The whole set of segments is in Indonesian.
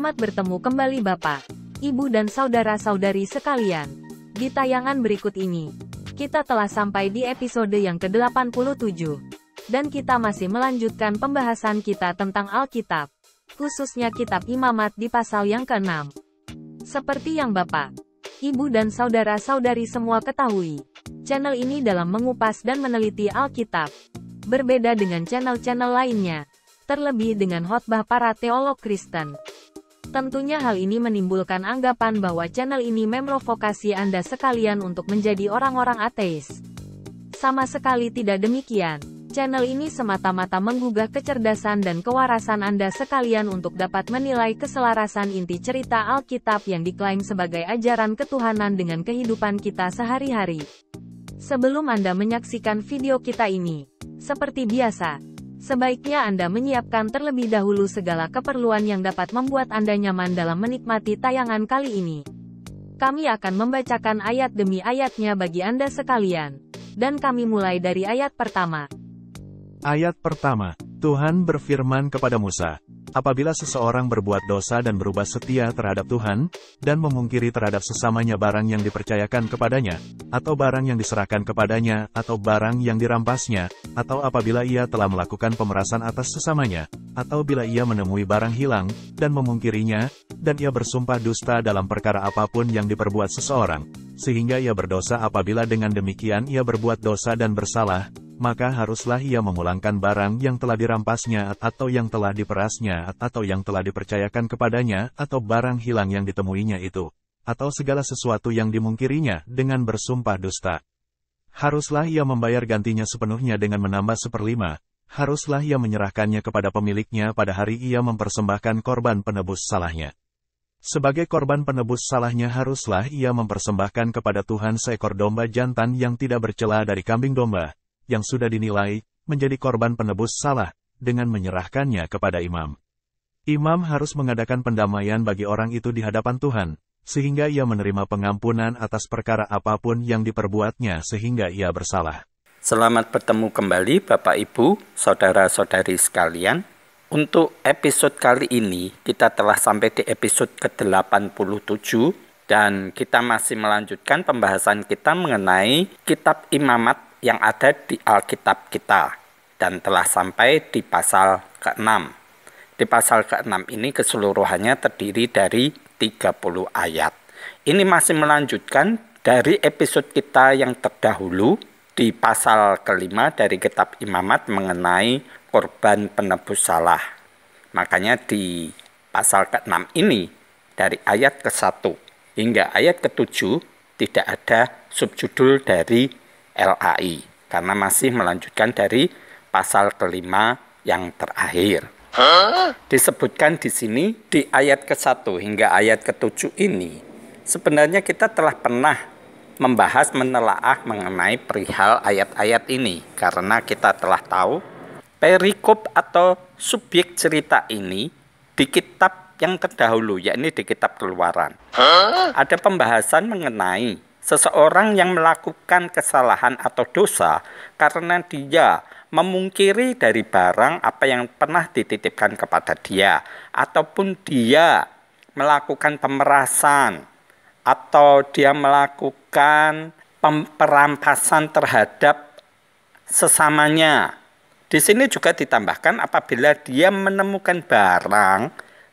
Selamat bertemu kembali Bapak, Ibu dan saudara-saudari sekalian. Di tayangan berikut ini, kita telah sampai di episode yang ke-87. Dan kita masih melanjutkan pembahasan kita tentang Alkitab, khususnya kitab Imamat di pasal yang ke-6. Seperti yang Bapak, Ibu dan saudara-saudari semua ketahui, channel ini dalam mengupas dan meneliti Alkitab, berbeda dengan channel-channel lainnya, terlebih dengan khotbah para teolog Kristen. Tentunya hal ini menimbulkan anggapan bahwa channel ini memprovokasi Anda sekalian untuk menjadi orang-orang ateis. Sama sekali tidak demikian. Channel ini semata-mata menggugah kecerdasan dan kewarasan Anda sekalian untuk dapat menilai keselarasan inti cerita Alkitab yang diklaim sebagai ajaran ketuhanan dengan kehidupan kita sehari-hari. Sebelum Anda menyaksikan video kita ini, seperti biasa, sebaiknya Anda menyiapkan terlebih dahulu segala keperluan yang dapat membuat Anda nyaman dalam menikmati tayangan kali ini. Kami akan membacakan ayat demi ayatnya bagi Anda sekalian. Dan kami mulai dari ayat pertama. Ayat pertama, Tuhan berfirman kepada Musa, apabila seseorang berbuat dosa dan berubah setia terhadap Tuhan, dan memungkiri terhadap sesamanya barang yang dipercayakan kepadanya, atau barang yang diserahkan kepadanya, atau barang yang dirampasnya, atau apabila ia telah melakukan pemerasan atas sesamanya, atau bila ia menemui barang hilang, dan memungkirinya, dan ia bersumpah dusta dalam perkara apapun yang diperbuat seseorang, sehingga ia berdosa apabila dengan demikian ia berbuat dosa dan bersalah, maka haruslah ia memulangkan barang yang telah dirampasnya, atau yang telah diperasnya, atau yang telah dipercayakan kepadanya, atau barang hilang yang ditemuinya itu, atau segala sesuatu yang dimungkirinya, dengan bersumpah dusta. Haruslah ia membayar gantinya sepenuhnya dengan menambah 1/5, haruslah ia menyerahkannya kepada pemiliknya pada hari ia mempersembahkan korban penebus salahnya. Sebagai korban penebus salahnya haruslah ia mempersembahkan kepada Tuhan seekor domba jantan yang tidak bercela dari kambing domba, yang sudah dinilai menjadi korban penebus salah, dengan menyerahkannya kepada imam. Imam harus mengadakan pendamaian bagi orang itu di hadapan Tuhan, sehingga ia menerima pengampunan atas perkara apapun yang diperbuatnya sehingga ia bersalah. Selamat bertemu kembali Bapak Ibu, saudara-saudari sekalian. Untuk episode kali ini, kita telah sampai di episode ke-87, dan kita masih melanjutkan pembahasan kita mengenai kitab Imamat yang ada di Alkitab kita, dan telah sampai di pasal ke-6. Di pasal ke-6 ini keseluruhannya terdiri dari 30 ayat. Ini masih melanjutkan dari episode kita yang terdahulu di pasal ke-5 dari kitab Imamat mengenai korban penebus salah. Makanya di pasal ke-6 ini dari ayat ke-1 hingga ayat ke-7 tidak ada subjudul dari LAI, karena masih melanjutkan dari pasal ke-5 yang terakhir. Disebutkan di sini di ayat ke-1 hingga ayat ke-7 ini, sebenarnya kita telah pernah membahas menelaah mengenai perihal ayat-ayat ini, karena kita telah tahu perikop atau subjek cerita ini di kitab yang terdahulu, yakni di kitab Keluaran. Ada pembahasan mengenai seseorang yang melakukan kesalahan atau dosa karena dia memungkiri dari barang apa yang pernah dititipkan kepada dia, ataupun dia melakukan pemerasan, atau dia melakukan perampasan terhadap sesamanya. Di sini juga ditambahkan apabila dia menemukan barang,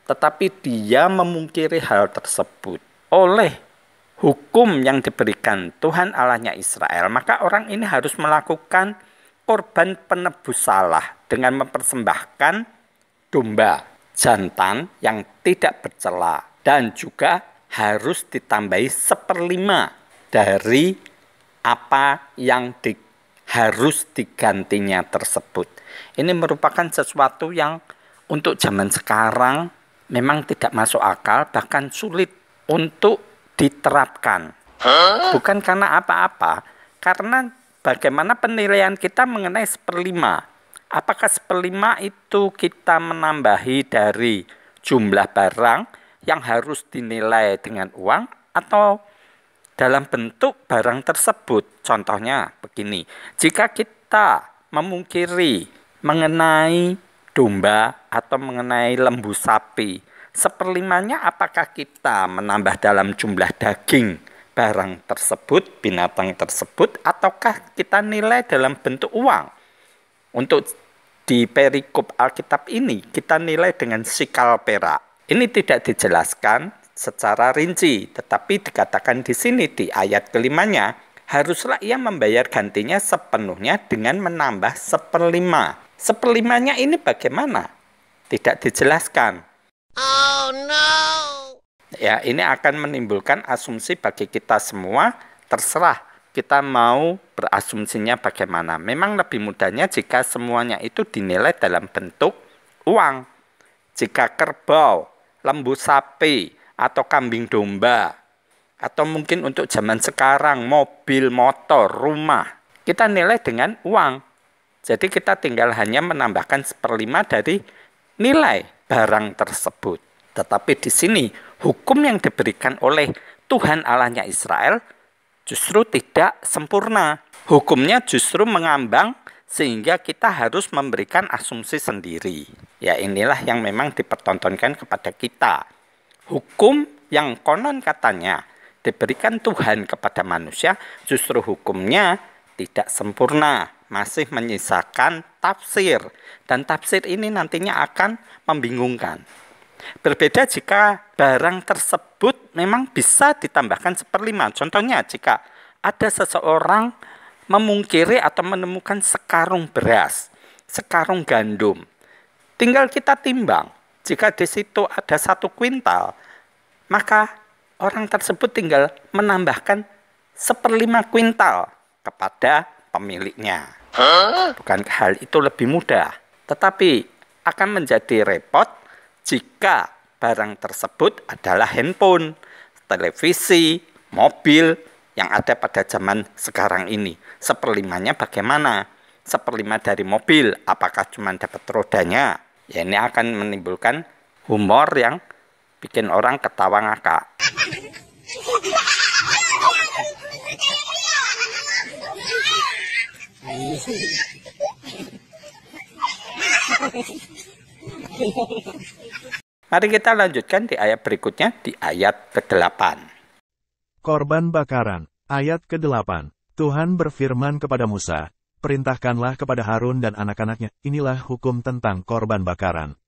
tetapi dia memungkiri hal tersebut. Oleh hukum yang diberikan Tuhan Allahnya Israel, maka orang ini harus melakukan korban penebus salah dengan mempersembahkan domba jantan yang tidak bercela, dan juga harus ditambahi 1/5 dari apa yang harus digantinya tersebut. Ini merupakan sesuatu yang untuk zaman sekarang memang tidak masuk akal, bahkan sulit untuk diterapkan. Bukan karena apa-apa, karena bagaimana penilaian kita mengenai 1/5. Apakah 1/5 itu kita menambahi dari jumlah barang yang harus dinilai dengan uang, atau dalam bentuk barang tersebut? Contohnya begini, jika kita memungkiri mengenai domba atau mengenai lembu sapi Seperlimanya apakah kita menambah dalam jumlah daging barang tersebut, binatang tersebut, ataukah kita nilai dalam bentuk uang? Untuk di perikop Alkitab ini, kita nilai dengan sikal perak. Ini tidak dijelaskan secara rinci, tetapi dikatakan di sini di ayat kelimanya, haruslah ia membayar gantinya sepenuhnya dengan menambah seperlima. Seperlimanya ini bagaimana? Tidak dijelaskan. Oh no! Ya, ini akan menimbulkan asumsi bagi kita semua, terserah kita mau berasumsinya bagaimana. Memang lebih mudahnya jika semuanya itu dinilai dalam bentuk uang. Jika kerbau, lembu sapi, atau kambing domba, atau mungkin untuk zaman sekarang mobil, motor, rumah, kita nilai dengan uang. Jadi kita tinggal hanya menambahkan seperlima dari nilai barang tersebut. Tetapi di sini hukum yang diberikan oleh Tuhan Allahnya Israel justru tidak sempurna. Hukumnya justru mengambang sehingga kita harus memberikan asumsi sendiri. Ya, inilah yang memang dipertontonkan kepada kita. Hukum yang konon katanya diberikan Tuhan kepada manusia, justru hukumnya tidak sempurna, masih menyisakan tafsir. Dan tafsir ini nantinya akan membingungkan. Berbeda jika barang tersebut memang bisa ditambahkan seperlima. Contohnya jika ada seseorang memungkiri atau menemukan sekarung beras, sekarung gandum. Tinggal kita timbang. Jika di situ ada 1 kuintal, maka orang tersebut tinggal menambahkan 1/5 kuintal kepada pemiliknya. Bukankah hal itu lebih mudah? Tetapi akan menjadi repot jika barang tersebut adalah handphone, televisi, mobil yang ada pada zaman sekarang ini. Seperlimanya bagaimana? Seperlima dari mobil, apakah cuma dapat rodanya? Ya, ini akan menimbulkan humor yang bikin orang ketawa ngakak. Mari kita lanjutkan di ayat berikutnya, di ayat ke-8. Korban bakaran, ayat ke-8. Tuhan berfirman kepada Musa, perintahkanlah kepada Harun dan anak-anaknya, inilah hukum tentang korban bakaran.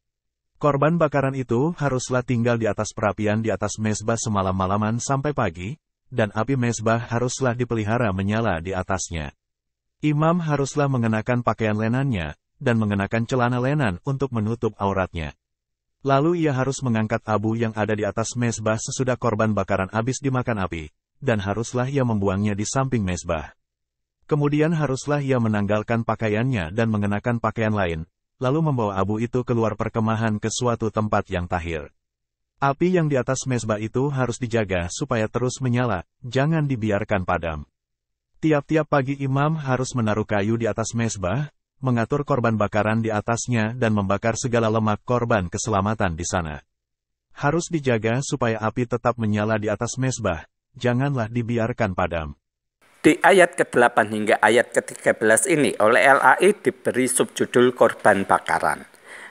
Korban bakaran itu haruslah tinggal di atas perapian di atas mezbah semalam-malaman sampai pagi, dan api mezbah haruslah dipelihara menyala di atasnya. Imam haruslah mengenakan pakaian lenannya, dan mengenakan celana lenan untuk menutup auratnya. Lalu ia harus mengangkat abu yang ada di atas mezbah sesudah korban bakaran habis dimakan api, dan haruslah ia membuangnya di samping mezbah. Kemudian haruslah ia menanggalkan pakaiannya dan mengenakan pakaian lain, lalu membawa abu itu keluar perkemahan ke suatu tempat yang tahir. Api yang di atas mezbah itu harus dijaga supaya terus menyala, jangan dibiarkan padam. Tiap-tiap pagi imam harus menaruh kayu di atas mezbah, mengatur korban bakaran di atasnya dan membakar segala lemak korban keselamatan di sana. Harus dijaga supaya api tetap menyala di atas mezbah, janganlah dibiarkan padam. Di ayat ke-8 hingga ayat ke-13 ini oleh LAI diberi subjudul korban bakaran.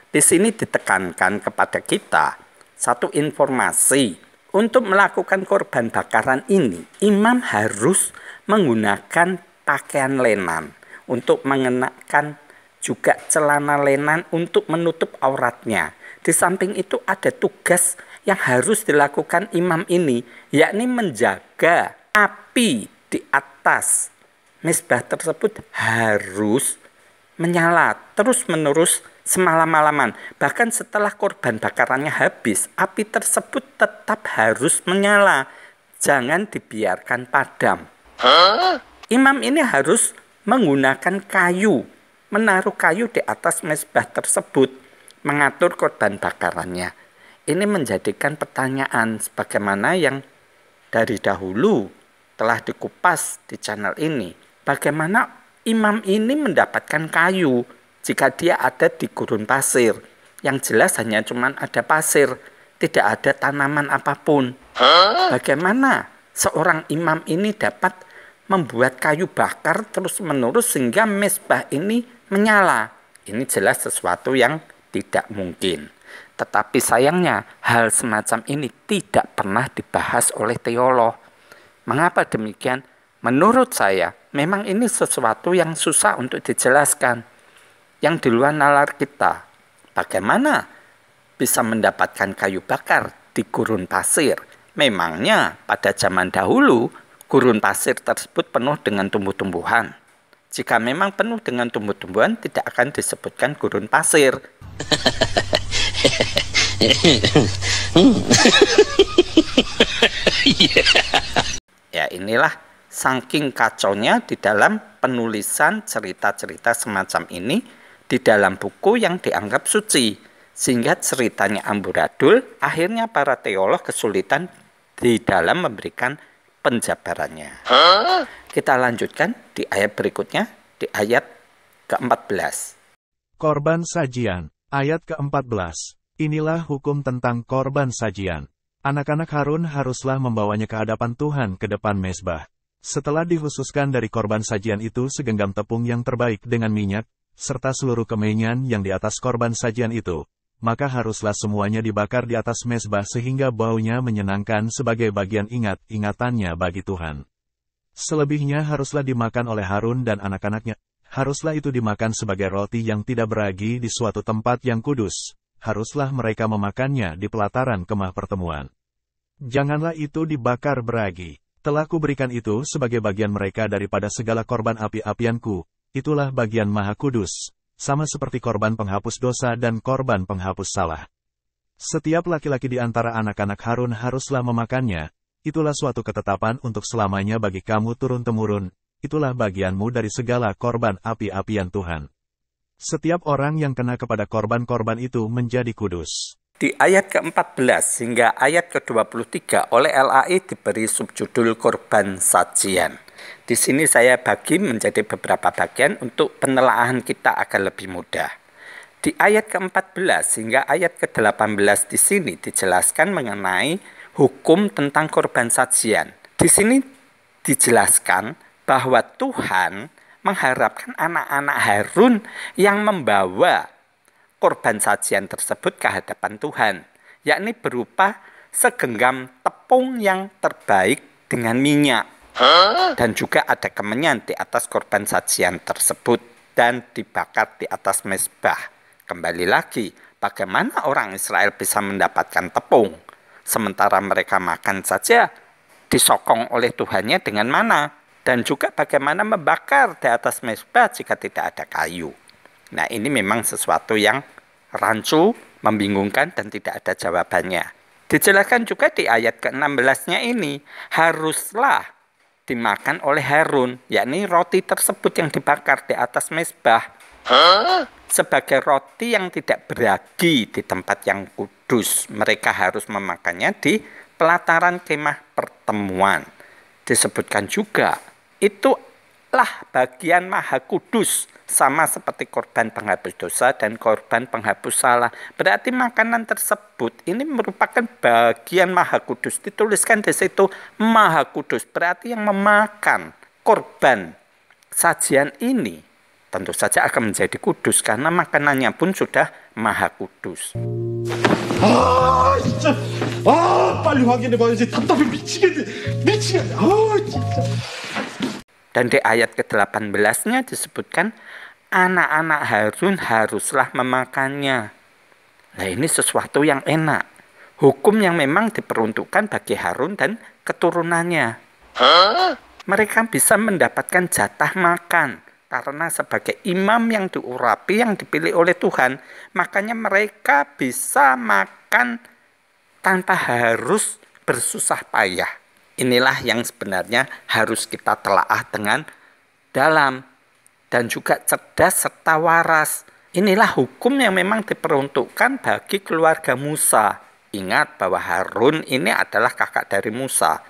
Di sini ditekankan kepada kita satu informasi. Untuk melakukan korban bakaran ini, imam harus menggunakan pakaian lenan. Untuk mengenakan juga celana lenan untuk menutup auratnya. Di samping itu ada tugas yang harus dilakukan imam ini, yakni menjaga api di atas mezbah tersebut harus menyala terus-menerus semalam-malaman. Bahkan setelah korban bakarannya habis, api tersebut tetap harus menyala. Jangan dibiarkan padam. Imam ini harus menggunakan kayu, menaruh kayu di atas mezbah tersebut, mengatur korban bakarannya. Ini menjadikan pertanyaan sebagaimana yang dari dahulu telah dikupas di channel ini. Bagaimana imam ini mendapatkan kayu jika dia ada di gurun pasir? Yang jelas hanya cuma ada pasir, tidak ada tanaman apapun. Bagaimana seorang imam ini dapat membuat kayu bakar terus-menerus sehingga mezbah ini menyala? Ini jelas sesuatu yang tidak mungkin. Tetapi sayangnya hal semacam ini tidak pernah dibahas oleh teolog. Mengapa demikian? Menurut saya memang ini sesuatu yang susah untuk dijelaskan, yang di luar nalar kita. Bagaimana bisa mendapatkan kayu bakar di gurun pasir? Memangnya pada zaman dahulu gurun pasir tersebut penuh dengan tumbuh-tumbuhan. Jika memang penuh dengan tumbuh-tumbuhan, tidak akan disebutkan gurun pasir. Ya, inilah saking kacaunya di dalam penulisan cerita-cerita semacam ini di dalam buku yang dianggap suci, sehingga ceritanya amburadul. Akhirnya para teolog kesulitan di dalam memberikan penjabarannya. Kita lanjutkan di ayat berikutnya, di ayat ke-14. Korban sajian, ayat ke-14. Inilah hukum tentang korban sajian. Anak-anak Harun haruslah membawanya ke hadapan Tuhan ke depan mezbah. Setelah dikhususkan dari korban sajian itu segenggam tepung yang terbaik dengan minyak, serta seluruh kemenyan yang di atas korban sajian itu, maka haruslah semuanya dibakar di atas mezbah sehingga baunya menyenangkan sebagai bagian ingatannya bagi Tuhan. Selebihnya haruslah dimakan oleh Harun dan anak-anaknya. Haruslah itu dimakan sebagai roti yang tidak beragi di suatu tempat yang kudus. Haruslah mereka memakannya di pelataran kemah pertemuan. Janganlah itu dibakar beragi. Telah kuberikan itu sebagai bagian mereka daripada segala korban api-apianku. Itulah bagian maha kudus, sama seperti korban penghapus dosa dan korban penghapus salah. Setiap laki-laki di antara anak-anak Harun haruslah memakannya. Itulah suatu ketetapan untuk selamanya bagi kamu turun-temurun. Itulah bagianmu dari segala korban api-apian Tuhan. Setiap orang yang kena kepada korban-korban itu menjadi kudus. Di ayat ke-14 hingga ayat ke-23 oleh LAI diberi subjudul korban sajian. Di sini saya bagi menjadi beberapa bagian untuk penelaahan kita agar lebih mudah. Di ayat ke-14 hingga ayat ke-18 di sini dijelaskan mengenai hukum tentang korban sajian. Di sini dijelaskan bahwa Tuhan mengharapkan anak-anak Harun yang membawa korban sajian tersebut ke hadapan Tuhan, yakni berupa segenggam tepung yang terbaik dengan minyak. Dan juga ada kemenyan di atas korban sajian tersebut dan dibakar di atas mezbah. Kembali lagi, bagaimana orang Israel bisa mendapatkan tepung, sementara mereka makan saja disokong oleh Tuhannya dengan mana? Dan juga bagaimana membakar di atas mezbah jika tidak ada kayu. Nah, ini memang sesuatu yang rancu, membingungkan, dan tidak ada jawabannya. Dijelaskan juga di ayat ke-16-nya ini, haruslah dimakan oleh Harun, yakni roti tersebut yang dibakar di atas mezbah. Sebagai roti yang tidak beragi di tempat yang kudus. Mereka harus memakannya di pelataran kemah pertemuan. Disebutkan juga, itulah bagian maha kudus, sama seperti korban penghapus dosa dan korban penghapus salah. Berarti makanan tersebut ini merupakan bagian maha kudus. Dituliskan di situ maha kudus, berarti yang memakan korban sajian ini tentu saja akan menjadi kudus karena makanannya pun sudah maha kudus. 진짜. 빨리 확인해봐야지. 답답해 미치겠네. 진짜. Dan di ayat ke-18-nya disebutkan anak-anak Harun haruslah memakannya. Nah, ini sesuatu yang enak. Hukum yang memang diperuntukkan bagi Harun dan keturunannya. Mereka bisa mendapatkan jatah makan. Karena sebagai imam yang diurapi, yang dipilih oleh Tuhan, makanya mereka bisa makan tanpa harus bersusah payah. Inilah yang sebenarnya harus kita telaah dengan dalam dan juga cerdas serta waras. Inilah hukum yang memang diperuntukkan bagi keluarga Musa. Ingat bahwa Harun ini adalah kakak dari Musa.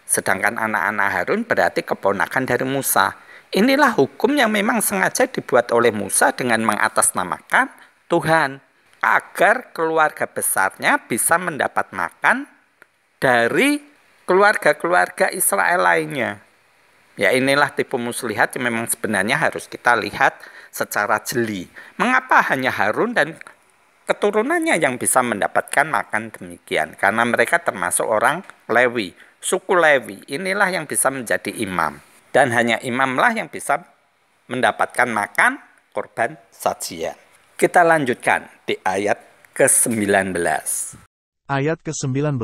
Sedangkan anak-anak Harun berarti keponakan dari Musa. Inilah hukum yang memang sengaja dibuat oleh Musa dengan mengatasnamakan Tuhan. Agar keluarga besarnya bisa mendapat makan dari keluarga-keluarga Israel lainnya. Ya, inilah tipu muslihat yang memang sebenarnya harus kita lihat secara jeli. Mengapa hanya Harun dan keturunannya yang bisa mendapatkan makan demikian. Karena mereka termasuk orang Lewi, suku Lewi. Inilah yang bisa menjadi imam. Dan hanya imamlah yang bisa mendapatkan makan korban sajian. Kita lanjutkan di ayat ke-19. Ayat ke-19.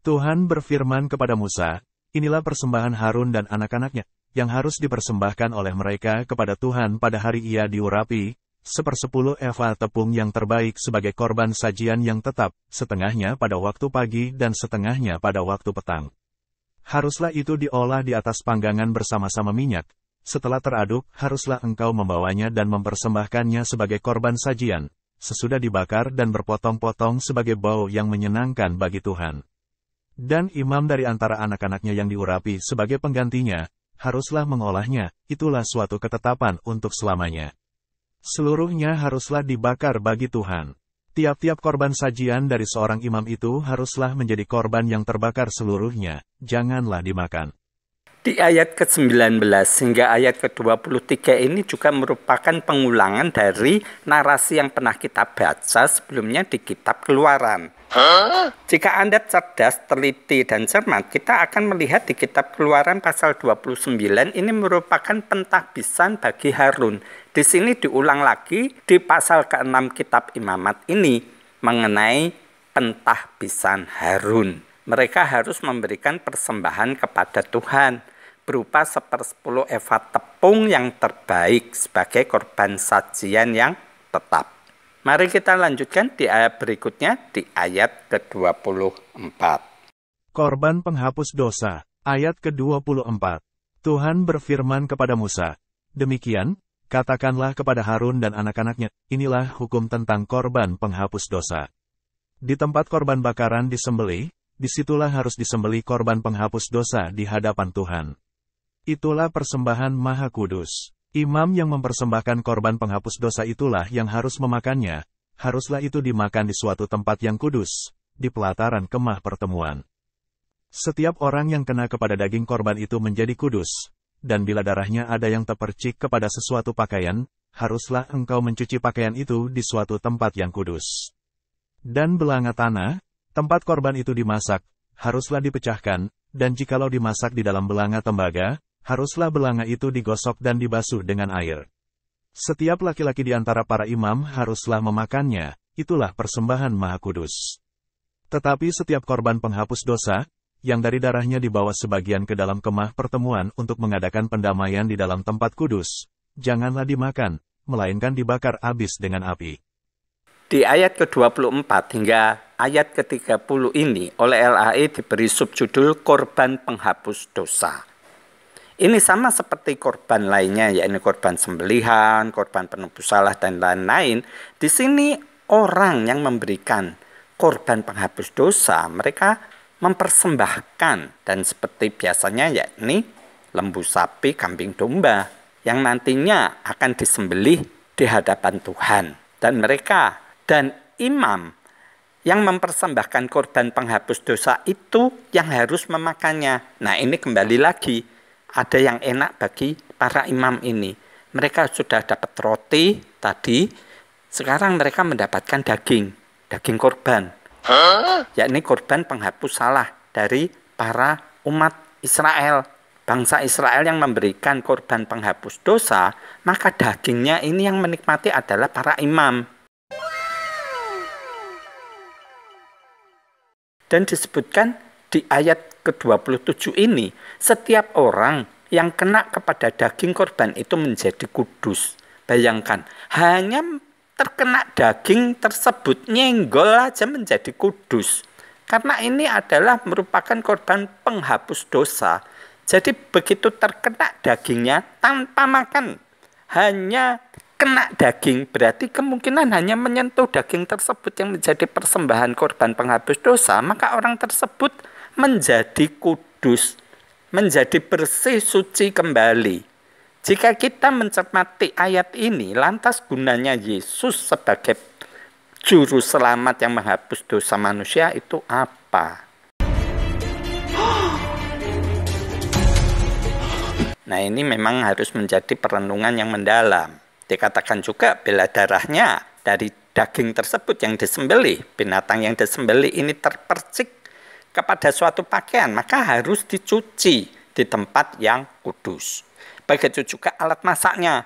Tuhan berfirman kepada Musa, inilah persembahan Harun dan anak-anaknya, yang harus dipersembahkan oleh mereka kepada Tuhan pada hari ia diurapi, 1/10 eva tepung yang terbaik sebagai korban sajian yang tetap, setengahnya pada waktu pagi dan setengahnya pada waktu petang. Haruslah itu diolah di atas panggangan bersama-sama minyak. Setelah teraduk, haruslah engkau membawanya dan mempersembahkannya sebagai korban sajian, sesudah dibakar dan berpotong-potong sebagai bau yang menyenangkan bagi Tuhan. Dan imam dari antara anak-anaknya yang diurapi sebagai penggantinya, haruslah mengolahnya, itulah suatu ketetapan untuk selamanya. Seluruhnya haruslah dibakar bagi Tuhan. Tiap-tiap korban sajian dari seorang imam itu haruslah menjadi korban yang terbakar seluruhnya, janganlah dimakan. Di ayat ke-19 hingga ayat ke-23 ini juga merupakan pengulangan dari narasi yang pernah kita baca sebelumnya di kitab Keluaran. Jika Anda cerdas, teliti, dan cermat, kita akan melihat di kitab Keluaran pasal 29 ini merupakan pentahbisan bagi Harun. Di sini diulang lagi di pasal ke-6 kitab Imamat ini mengenai pentahbisan Harun. Mereka harus memberikan persembahan kepada Tuhan berupa 1/10 eva tepung yang terbaik sebagai korban sajian yang tetap. Mari kita lanjutkan di ayat berikutnya, di ayat ke-24. Korban penghapus dosa, ayat ke-24. Tuhan berfirman kepada Musa, demikian, katakanlah kepada Harun dan anak-anaknya, inilah hukum tentang korban penghapus dosa. Di tempat korban bakaran disembelih, disitulah harus disembelih korban penghapus dosa di hadapan Tuhan. Itulah persembahan Maha Kudus. Imam yang mempersembahkan korban penghapus dosa itulah yang harus memakannya, haruslah itu dimakan di suatu tempat yang kudus, di pelataran kemah pertemuan. Setiap orang yang kena kepada daging korban itu menjadi kudus, dan bila darahnya ada yang terpercik kepada sesuatu pakaian, haruslah engkau mencuci pakaian itu di suatu tempat yang kudus. Dan belanga tanah, tempat korban itu dimasak, haruslah dipecahkan, dan jikalau dimasak di dalam belanga tembaga, haruslah belanga itu digosok dan dibasuh dengan air. Setiap laki-laki di antara para imam haruslah memakannya, itulah persembahan Maha Kudus. Tetapi setiap korban penghapus dosa, yang dari darahnya dibawa sebagian ke dalam kemah pertemuan untuk mengadakan pendamaian di dalam tempat kudus, janganlah dimakan, melainkan dibakar habis dengan api. Di ayat ke-24 hingga ayat ke-30 ini oleh LAI diberi subjudul korban penghapus dosa. Ini sama seperti korban lainnya, yaitu korban sembelihan, korban penebus salah, dan lain-lain. Di sini orang yang memberikan korban penghapus dosa, mereka mempersembahkan, dan seperti biasanya yakni lembu sapi, kambing domba, yang nantinya akan disembelih di hadapan Tuhan. Dan imam yang mempersembahkan korban penghapus dosa itu yang harus memakannya. Nah, ini kembali lagi. Ada yang enak bagi para imam ini. Mereka sudah dapat roti tadi, sekarang mereka mendapatkan daging korban. Yakni korban penghapus salah dari para umat Israel. Bangsa Israel yang memberikan korban penghapus dosa, maka dagingnya ini yang menikmati adalah para imam. Dan disebutkan di ayat ke-27 ini, setiap orang yang kena kepada daging korban itu menjadi kudus. Bayangkan, hanya terkena daging tersebut nyenggol aja menjadi kudus. Karena ini adalah merupakan korban penghapus dosa. Jadi begitu terkena dagingnya tanpa makan, hanya kena daging, berarti kemungkinan hanya menyentuh daging tersebut yang menjadi persembahan korban penghapus dosa, maka orang tersebut menjadi kudus, menjadi bersih, suci kembali. Jika kita mencermati ayat ini, lantas gunanya Yesus sebagai juru selamat yang menghapus dosa manusia itu apa? Nah, ini memang harus menjadi perenungan yang mendalam. Dikatakan juga bila darahnya dari daging tersebut yang disembelih, binatang yang disembelih ini terpercik kepada suatu pakaian, maka harus dicuci di tempat yang kudus. Begitu juga alat masaknya,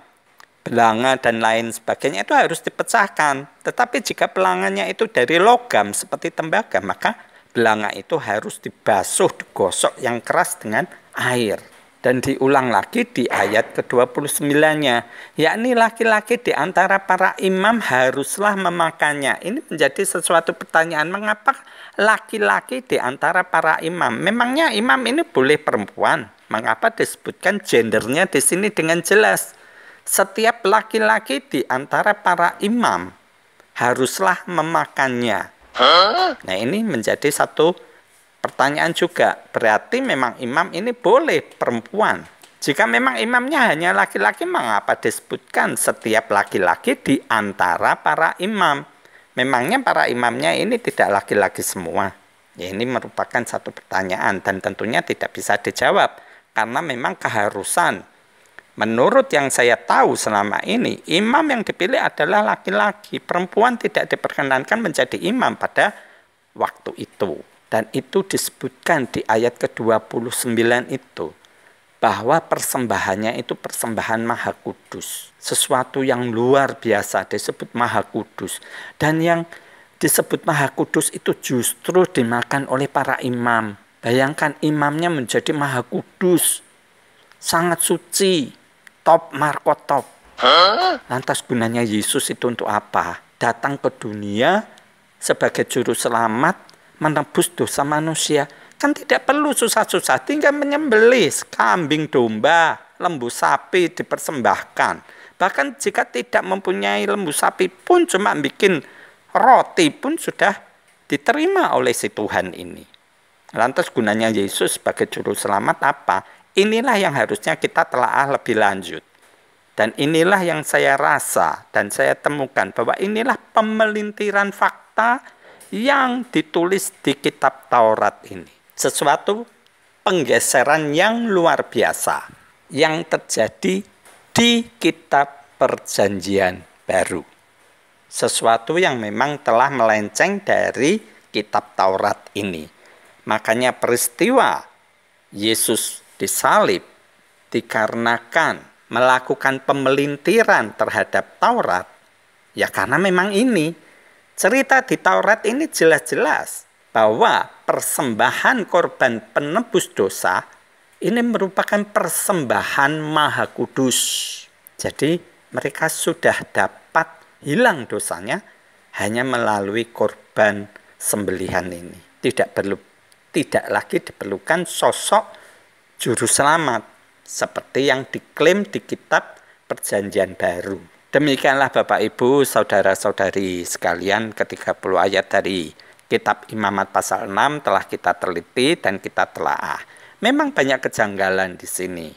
belanga dan lain sebagainya itu harus dipecahkan. Tetapi jika belangannya itu dari logam seperti tembaga, maka belanga itu harus dibasuh, digosok yang keras dengan air. Dan diulang lagi di ayat ke-29-nya, yakni laki-laki di antara para imam haruslah memakannya. Ini menjadi sesuatu pertanyaan, mengapa laki-laki di antara para imam? Memangnya imam ini boleh perempuan? Mengapa disebutkan gendernya di sini dengan jelas? Setiap laki-laki di antara para imam haruslah memakannya. Nah, ini menjadi satu pertanyaan juga. Berarti memang imam ini boleh perempuan. Jika memang imamnya hanya laki-laki, mengapa disebutkan setiap laki-laki di antara para imam? Memangnya para imamnya ini tidak laki-laki semua? Ya, ini merupakan satu pertanyaan dan tentunya tidak bisa dijawab. Karena memang keharusan. Menurut yang saya tahu selama ini, imam yang dipilih adalah laki-laki. Perempuan tidak diperkenankan menjadi imam pada waktu itu. Dan itu disebutkan di ayat ke-29 itu. Bahwa persembahannya itu persembahan maha kudus. Sesuatu yang luar biasa disebut maha kudus. Dan yang disebut maha kudus itu justru dimakan oleh para imam. Bayangkan imamnya menjadi maha kudus, sangat suci, top markot top. Lantas gunanya Yesus itu untuk apa? Datang ke dunia sebagai juru selamat, menebus dosa manusia. Kan tidak perlu susah-susah, tinggal menyembelih kambing domba, lembu sapi dipersembahkan. Bahkan jika tidak mempunyai lembu sapi pun, cuma bikin roti pun sudah diterima oleh si Tuhan ini. Lantas gunanya Yesus sebagai juru selamat apa? Inilah yang harusnya kita telaah lebih lanjut. Dan inilah yang saya rasa dan saya temukan bahwa inilah pemelintiran fakta yang ditulis di kitab Taurat ini. Sesuatu penggeseran yang luar biasa yang terjadi di kitab Perjanjian Baru. Sesuatu yang memang telah melenceng dari kitab Taurat ini. Makanya peristiwa Yesus disalib dikarenakan melakukan pemelintiran terhadap Taurat. Ya karena memang ini cerita di Taurat ini jelas-jelas bahwa persembahan korban penebus dosa ini merupakan persembahan maha kudus. Jadi mereka sudah dapat hilang dosanya hanya melalui korban sembelihan ini. Tidak lagi diperlukan sosok juru selamat seperti yang diklaim di kitab Perjanjian Baru. Demikianlah Bapak Ibu, saudara-saudari sekalian, ke-30 ayat dari kitab Imamat pasal 6 telah kita teliti dan kita telaah. Memang banyak kejanggalan di sini,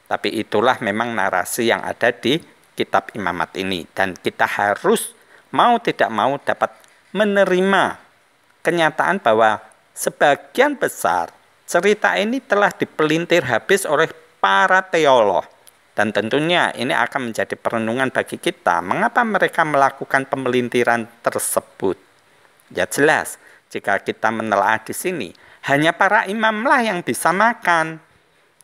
tapi itulah memang narasi yang ada di kitab Imamat ini. Dan kita harus mau tidak mau dapat menerima kenyataan bahwa sebagian besar cerita ini telah dipelintir habis oleh para teolog. Dan tentunya ini akan menjadi perenungan bagi kita. Mengapa mereka melakukan pemelintiran tersebut? Ya jelas, jika kita menelaah di sini, hanya para imamlah yang bisa makan.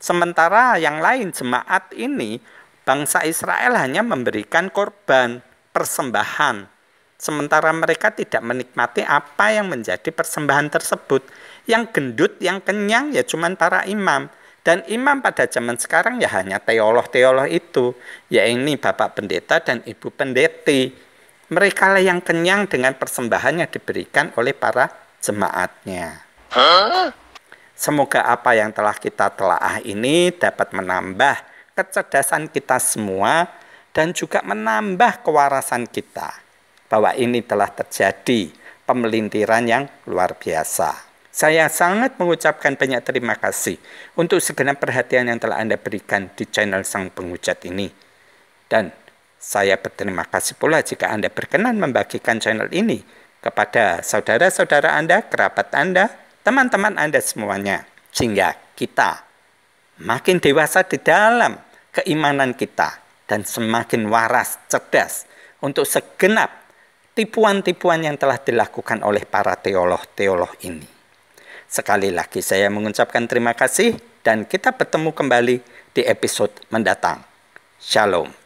Sementara yang lain jemaat ini, bangsa Israel hanya memberikan korban, persembahan. Sementara mereka tidak menikmati apa yang menjadi persembahan tersebut. Yang gendut, yang kenyang ya cuman para imam. Dan imam pada zaman sekarang ya hanya teolog-teolog itu. Ya ini Bapak Pendeta dan Ibu Pendeti. Mereka lah yang kenyang dengan persembahan yang diberikan oleh para jemaatnya. Semoga apa yang telah kita telaah ini dapat menambah kecerdasan kita semua dan juga menambah kewarasan kita. Bahwa ini telah terjadi pemelintiran yang luar biasa. Saya sangat mengucapkan banyak terima kasih untuk segenap perhatian yang telah Anda berikan di channel Sang Penghujat ini. Dan saya berterima kasih pula jika Anda berkenan membagikan channel ini kepada saudara-saudara Anda, kerabat Anda, teman-teman Anda semuanya. Sehingga kita makin dewasa di dalam keimanan kita dan semakin waras, cerdas untuk segenap tipuan-tipuan yang telah dilakukan oleh para teolog-teolog ini. Sekali lagi saya mengucapkan terima kasih dan kita bertemu kembali di episode mendatang. Shalom.